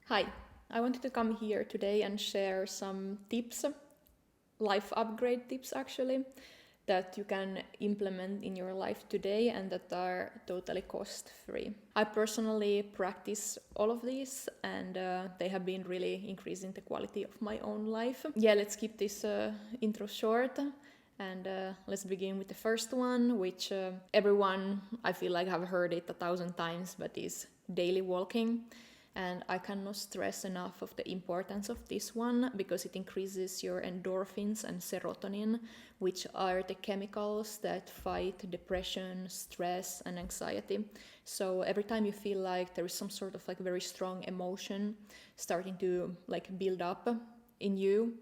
Hi, I wanted to come here today and share some tips, life upgrade tips actually, that you can implement in your life today and that are totally cost free. I personally practice all of these and they have been really increasing the quality of my own life. Yeah, let's keep this intro short. And let's begin with the first one, which everyone I feel like have heard it 1,000 times, but is daily walking. And I cannot stress enough of the importance of this one because it increases your endorphins and serotonin, which are the chemicals that fight depression, stress, and anxiety. So every time you feel like there is some sort of like very strong emotion starting to like build up in you,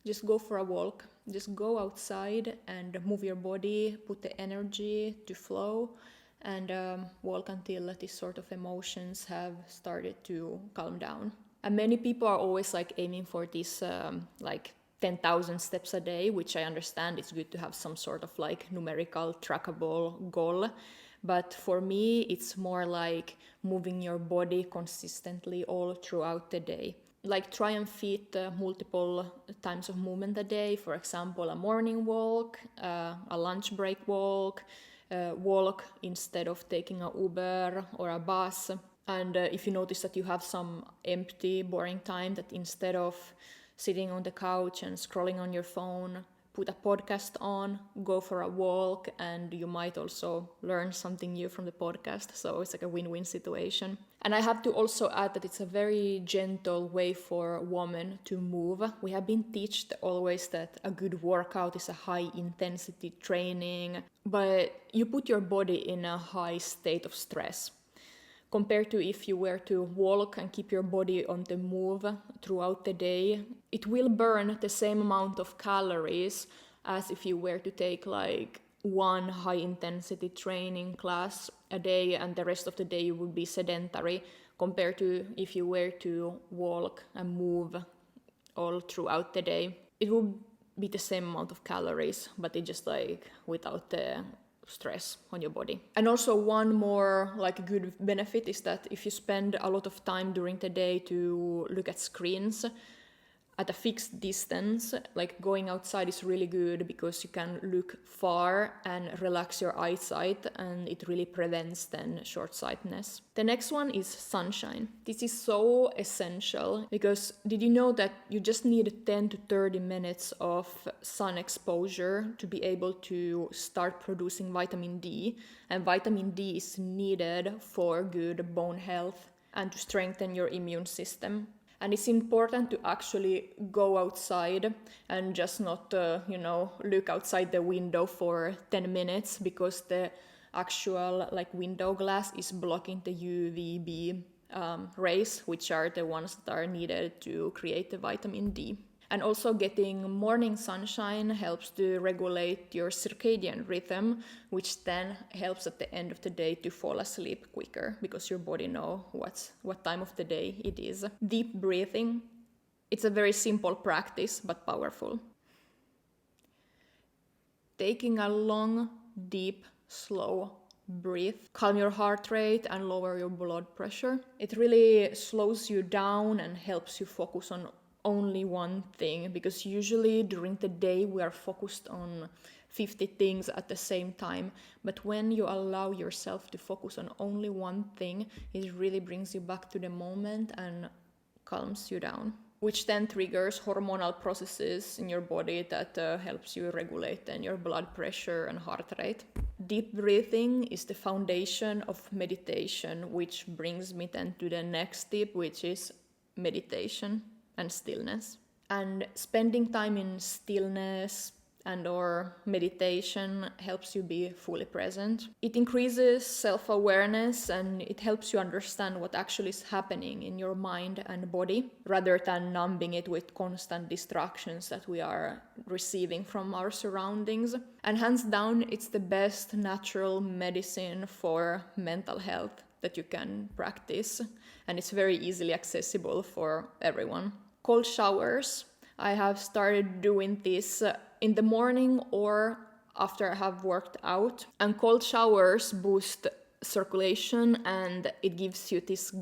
just go for a walk. Just go outside and move your body, put the energy to flow, and walk until these sort of emotions have started to calm down. And many people are always like aiming for this like 10,000 steps a day, which I understand it's good to have some sort of like numerical trackable goal. But for me, it's more like moving your body consistently all throughout the day. Like try and fit multiple times of movement a day. For example, a morning walk, a lunch break walk, walk instead of taking a Uber or a bus. And if you notice that you have some empty, boring time, that instead of sitting on the couch and scrolling on your phone, put a podcast on, go for a walk, and you might also learn something new from the podcast. So it's like a win-win situation. And I have to also add that it's a very gentle way for women to move. We have been taught always that a good workout is a high intensity training, but you put your body in a high state of stress compared to if you were to walk and keep your body on the move throughout the day. It will burn the same amount of calories as if you were to take like one high intensity training class a day and the rest of the day you would be sedentary, compared to if you were to walk and move all throughout the day. It would be the same amount of calories, but it just like without the stress on your body. And also one more like good benefit is that if you spend a lot of time during the day to look at screens at a fixed distance, like going outside is really good because you can look far and relax your eyesight, and it really prevents then short-sightedness. The next one is sunshine. This is so essential because did you know that you just need 10 to 30 minutes of sun exposure to be able to start producing vitamin D, and vitamin D is needed for good bone health and to strengthen your immune system. And it's important to actually go outside and just not, look outside the window for 10 minutes because the actual like window glass is blocking the UVB rays, which are the ones that are needed to create the vitamin D. And also getting morning sunshine helps to regulate your circadian rhythm, which then helps at the end of the day to fall asleep quicker because your body knows what time of the day it is. Deep breathing. It's a very simple practice, but powerful. Taking a long, deep, slow breath, calm your heart rate and lower your blood pressure. It really slows you down and helps you focus on only one thing, because usually during the day we are focused on 50 things at the same time, but when you allow yourself to focus on only one thing, it really brings you back to the moment and calms you down, which then triggers hormonal processes in your body that helps you regulate then your blood pressure and heart rate. Deep breathing is the foundation of meditation, which brings me then to the next tip, which is meditation and stillness. And spending time in stillness and or meditation helps you be fully present. It increases self-awareness and it helps you understand what actually is happening in your mind and body, rather than numbing it with constant distractions that we are receiving from our surroundings. And hands down, it's the best natural medicine for mental health that you can practice, and it's very easily accessible for everyone. Cold showers. I have started doing this in the morning or after I have worked out, and cold showers boost circulation and it gives you this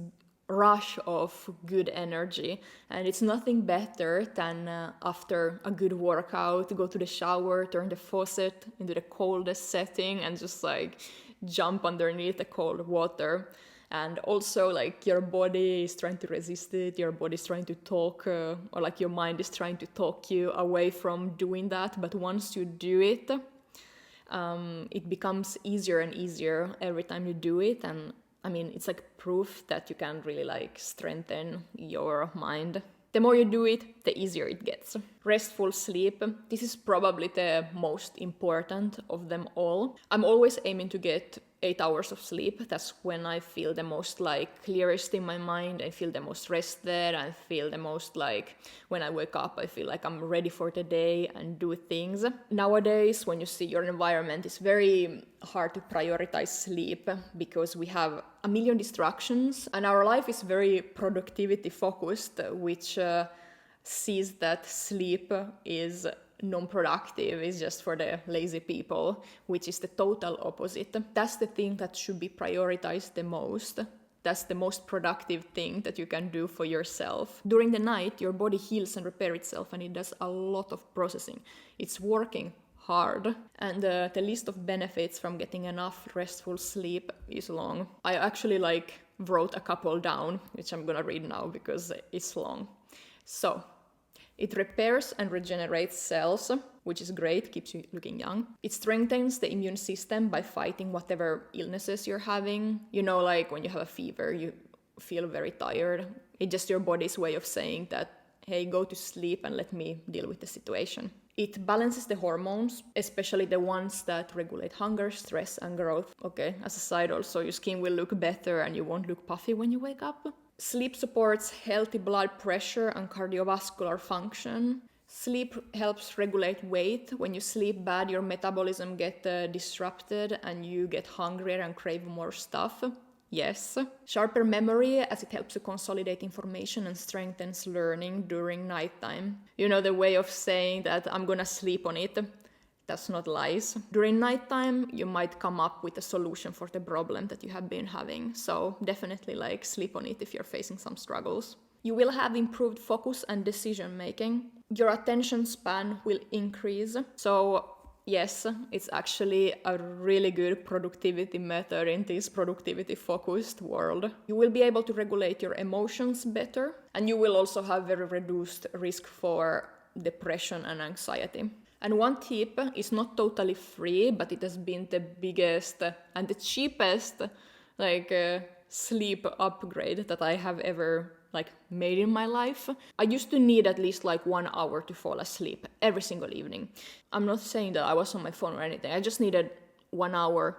rush of good energy, and it's nothing better than after a good workout, go to the shower, turn the faucet into the coldest setting and just like jump underneath the cold water. And also like your body is trying to resist it, your body is trying to talk or like your mind is trying to talk you away from doing that, but once you do it, it becomes easier and easier every time you do it. And I mean, it's like proof that you can really like strengthen your mind. The more you do it, the easier it gets. Restful sleep. This is probably the most important of them all. I'm always aiming to get 8 hours of sleep. That's when I feel the most like clearest in my mind. I feel the most rested. I feel the most like when I wake up, I feel like I'm ready for the day and do things. Nowadays, when you see your environment, it's very hard to prioritize sleep because we have a million distractions and our life is very productivity focused, which sees that sleep is non-productive, is just for the lazy people, which is the total opposite. That's the thing that should be prioritized the most. That's the most productive thing that you can do for yourself. During the night, your body heals and repairs itself, and it does a lot of processing. It's working hard, and the list of benefits from getting enough restful sleep is long. I actually wrote a couple down, which I'm gonna read now because it's long. So, it repairs and regenerates cells, which is great, keeps you looking young. It strengthens the immune system by fighting whatever illnesses you're having. You know, like when you have a fever, you feel very tired. It's just your body's way of saying that, hey, go to sleep and let me deal with the situation. It balances the hormones, especially the ones that regulate hunger, stress, and growth. Okay, as a side also, your skin will look better and you won't look puffy when you wake up. Sleep supports healthy blood pressure and cardiovascular function. Sleep helps regulate weight. When you sleep bad, your metabolism gets disrupted and you get hungrier and crave more stuff. Yes. Sharper memory, as it helps to consolidate information and strengthens learning during nighttime. You know, the way of saying that I'm gonna sleep on it. That's not lies. During nighttime, you might come up with a solution for the problem that you have been having. So definitely sleep on it if you're facing some struggles. You will have improved focus and decision making. Your attention span will increase. So yes, it's actually a really good productivity method in this productivity focused world. You will be able to regulate your emotions better, and you will also have very reduced risk for depression and anxiety. And one tip is not totally free, but it has been the biggest and the cheapest sleep upgrade that I have ever made in my life. I used to need at least 1 hour to fall asleep every single evening. I'm not saying that I was on my phone or anything. I just needed 1 hour.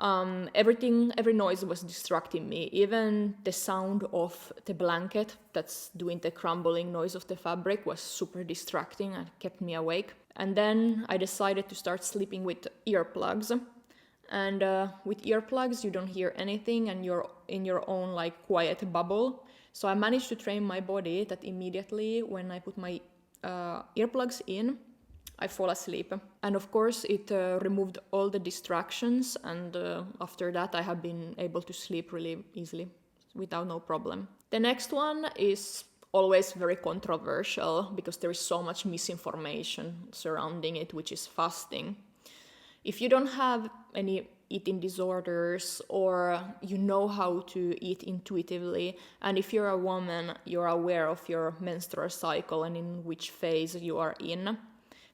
Every noise was distracting me. Even the sound of the blanket that's doing the crumbling noise of the fabric was super distracting and kept me awake. And then I decided to start sleeping with earplugs. And with earplugs, you don't hear anything and you're in your own quiet bubble. So I managed to train my body that immediately when I put my earplugs in, I fall asleep. And of course, it removed all the distractions. And after that, I have been able to sleep really easily without no problem. The next one is always very controversial because there is so much misinformation surrounding it, which is fasting. If you don't have any eating disorders or you know how to eat intuitively, and if you're a woman, you're aware of your menstrual cycle and in which phase you are in,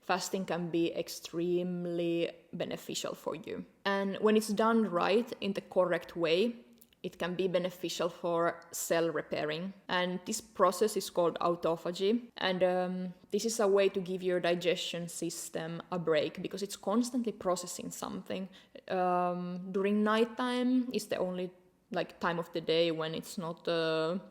fasting can be extremely beneficial for you. And when it's done right in the correct way, it can be beneficial for cell repairing. And this process is called autophagy. And this is a way to give your digestion system a break because it's constantly processing something. During nighttime is the only time of the day when it's not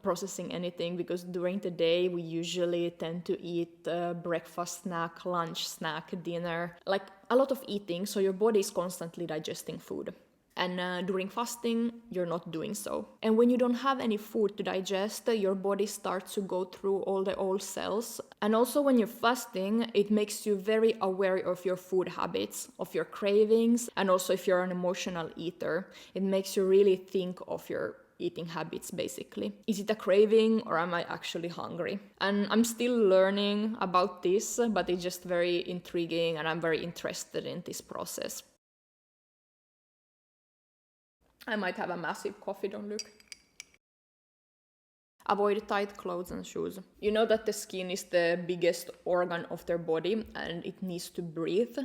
processing anything, because during the day we usually tend to eat breakfast snack, lunch snack, dinner, a lot of eating, so your body is constantly digesting food. And during fasting, you're not doing so. And when you don't have any food to digest, your body starts to go through all the old cells. And also when you're fasting, it makes you very aware of your food habits, of your cravings, and also if you're an emotional eater, it makes you really think of your eating habits, basically. Is it a craving or am I actually hungry? And I'm still learning about this, but it's just very intriguing and I'm very interested in this process. I might have a massive coffee, don't look. Avoid tight clothes and shoes. You know that the skin is the biggest organ of their body and it needs to breathe,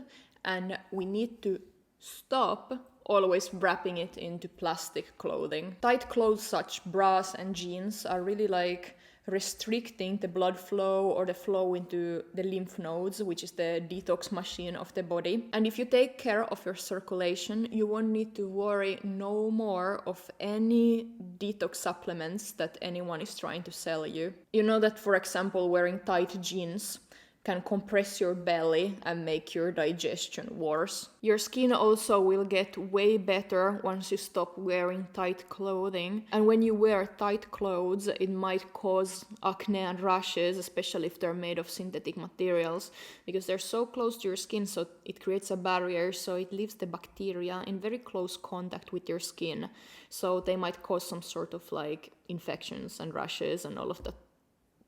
and we need to stop always wrapping it into plastic clothing. Tight clothes such bras and jeans are really like restricting the blood flow or the flow into the lymph nodes, which is the detox machine of the body. And if you take care of your circulation, you won't need to worry no more of any detox supplements that anyone is trying to sell you. You know that, for example, wearing tight jeans can compress your belly and make your digestion worse. Your skin also will get way better once you stop wearing tight clothing. And when you wear tight clothes, it might cause acne and rashes, especially if they're made of synthetic materials, because they're so close to your skin, so it creates a barrier, so it leaves the bacteria in very close contact with your skin. So they might cause some sort of like infections and rashes and all of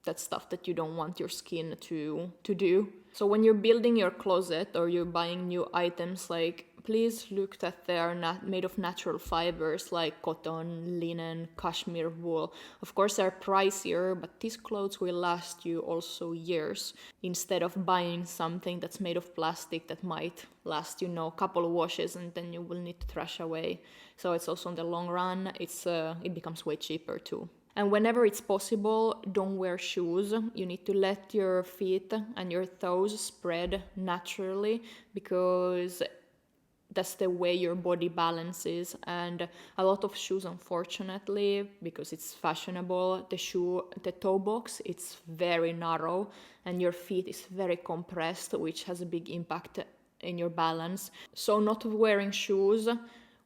that stuff that you don't want your skin to do. So when you're building your closet or you're buying new items, like, please look that they are not made of natural fibers like cotton, linen, cashmere, wool. Of course they're pricier, but these clothes will last you also years, instead of buying something that's made of plastic that might last a couple of washes and then you will need to throw away. So it's also in the long run, it becomes way cheaper too. And whenever it's possible, don't wear shoes. You need to let your feet and your toes spread naturally, because that's the way your body balances. And a lot of shoes, unfortunately, because it's fashionable, the toe box, it's very narrow and your feet is very compressed, which has a big impact in your balance. So not wearing shoes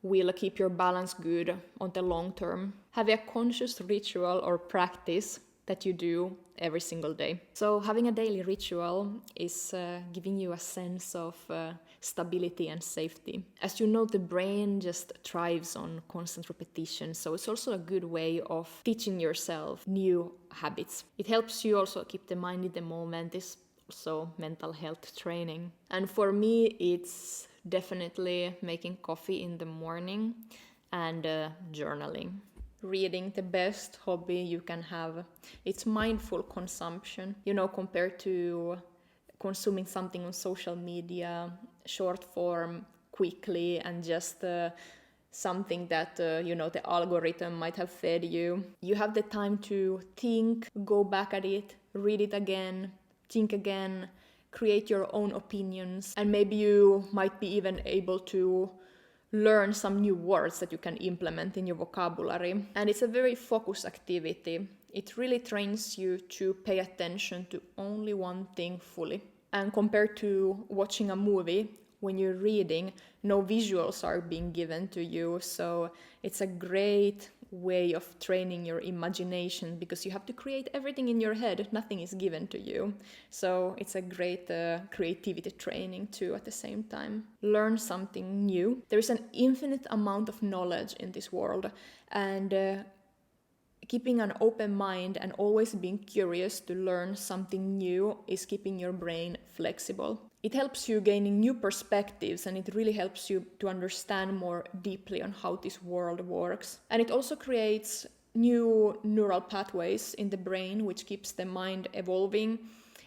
will keep your balance good on the long term. Have a conscious ritual or practice that you do every single day. So having a daily ritual is giving you a sense of stability and safety. As you know, the brain just thrives on constant repetition, so it's also a good way of teaching yourself new habits. It helps you also keep the mind in the moment. It's also mental health training. And for me, it's definitely making coffee in the morning and journaling. Reading, the best hobby you can have. It's mindful consumption, compared to consuming something on social media, short form, quickly, and just something that, the algorithm might have fed you. You have the time to think, go back at it, read it again, think again, create your own opinions, and maybe you might be even able to learn some new words that you can implement in your vocabulary. And it's a very focused activity. It really trains you to pay attention to only one thing fully. And compared to watching a movie, when you're reading, no visuals are being given to you. So it's a great way of training your imagination, because you have to create everything in your head. Nothing is given to you. So it's a great creativity training too at the same time. Learn something new. There is an infinite amount of knowledge in this world, and keeping an open mind and always being curious to learn something new is keeping your brain flexible. It helps you gaining new perspectives, and it really helps you to understand more deeply on how this world works. And it also creates new neural pathways in the brain, which keeps the mind evolving.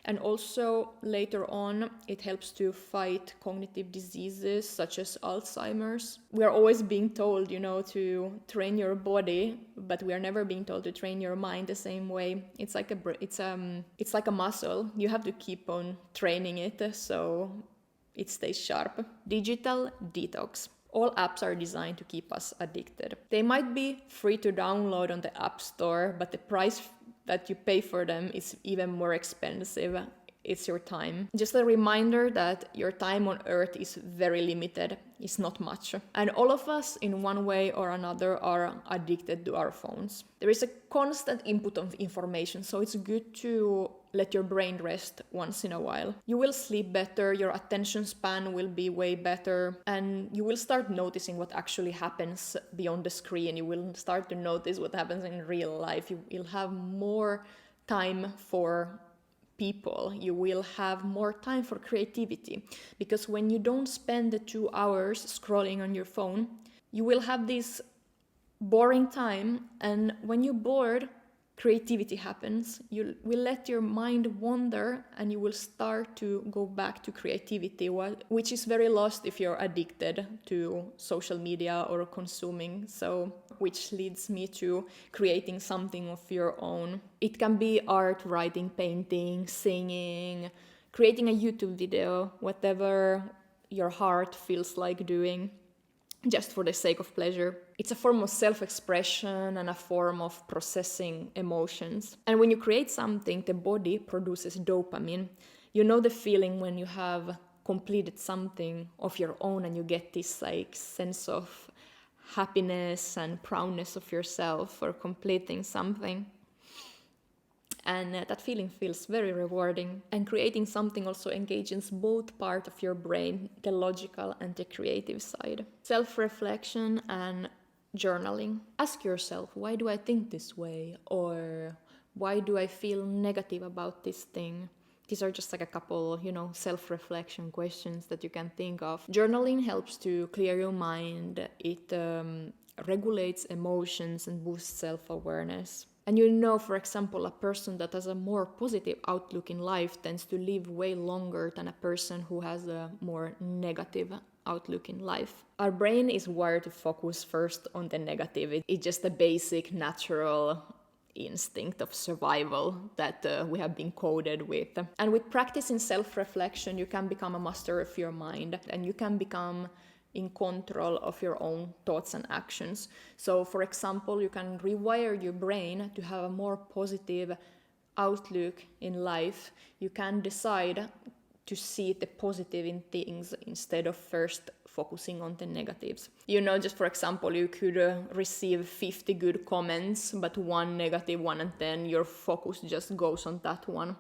And also later on, it helps to fight cognitive diseases such as Alzheimer's. We are always being told, to train your body, but we are never being told to train your mind the same way. It's like a muscle. You have to keep on training it so it stays sharp. Digital detox. All apps are designed to keep us addicted. They might be free to download on the App Store, but the price that you pay for them is even more expensive. it's your time. Just a reminder that your time on earth is very limited, it's not much. And all of us, in one way or another, are addicted to our phones. There is a constant input of information, so it's good to let your brain rest once in a while. You will sleep better, your attention span will be way better, and you will start noticing what actually happens beyond the screen. You will start to notice what happens in real life. You'll have more time for people. You will have more time for creativity, because when you don't spend the 2 hours scrolling on your phone, you will have this boring time, and when you're bored, creativity happens. You will let your mind wander, and you will start to go back to creativity, which is very lost if you're addicted to social media or consuming. So, which leads me to creating something of your own. It can be art, writing, painting, singing, creating a YouTube video, whatever your heart feels like doing, just for the sake of pleasure. It's a form of self-expression and a form of processing emotions. And when you create something, the body produces dopamine. You know the feeling when you have completed something of your own and you get this like sense of happiness and proudness of yourself for completing something. And that feeling feels very rewarding. And creating something also engages both parts of your brain, the logical and the creative side. Self-reflection and journaling. Ask yourself, why do I think this way? Or why do I feel negative about this thing? These are just like a couple, self-reflection questions that you can think of. Journaling helps to clear your mind. It regulates emotions and boosts self-awareness. And for example, a person that has a more positive outlook in life tends to live way longer than a person who has a more negative outlook in life. Our brain is wired to focus first on the negative. It's just a basic natural instinct of survival that we have been coded with. And with practice in self-reflection, you can become a master of your mind, and you can become in control of your own thoughts and actions. So, for example, you can rewire your brain to have a more positive outlook in life. You can decide to see the positive in things instead of first focusing on the negatives. Just for example, you could receive 50 good comments, but one negative one, and then your focus just goes on that one.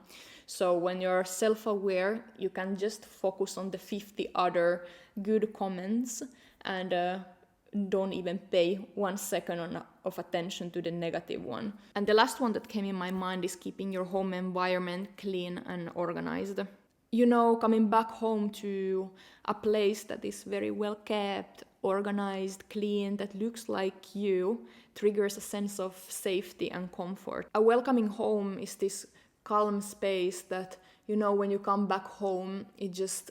So when you're self-aware, you can just focus on the 50 other good comments and don't even pay 1 second of attention to the negative one. And the last one that came in my mind is keeping your home environment clean and organized. Coming back home to a place that is very well kept, organized, clean, that looks like you, triggers a sense of safety and comfort. A welcoming home is this calm space that, when you come back home, it just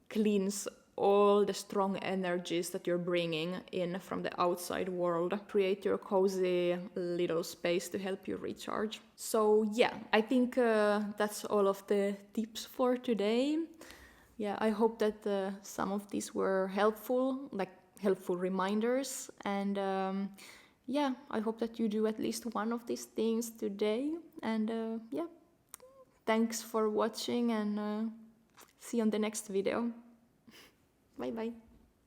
cleans all the strong energies that you're bringing in from the outside world. Create your cozy little space to help you recharge. So I think that's all of the tips for today. I hope that some of these were helpful reminders. And I hope that you do at least one of these things today. And thanks for watching, and see you on the next video. Bye bye.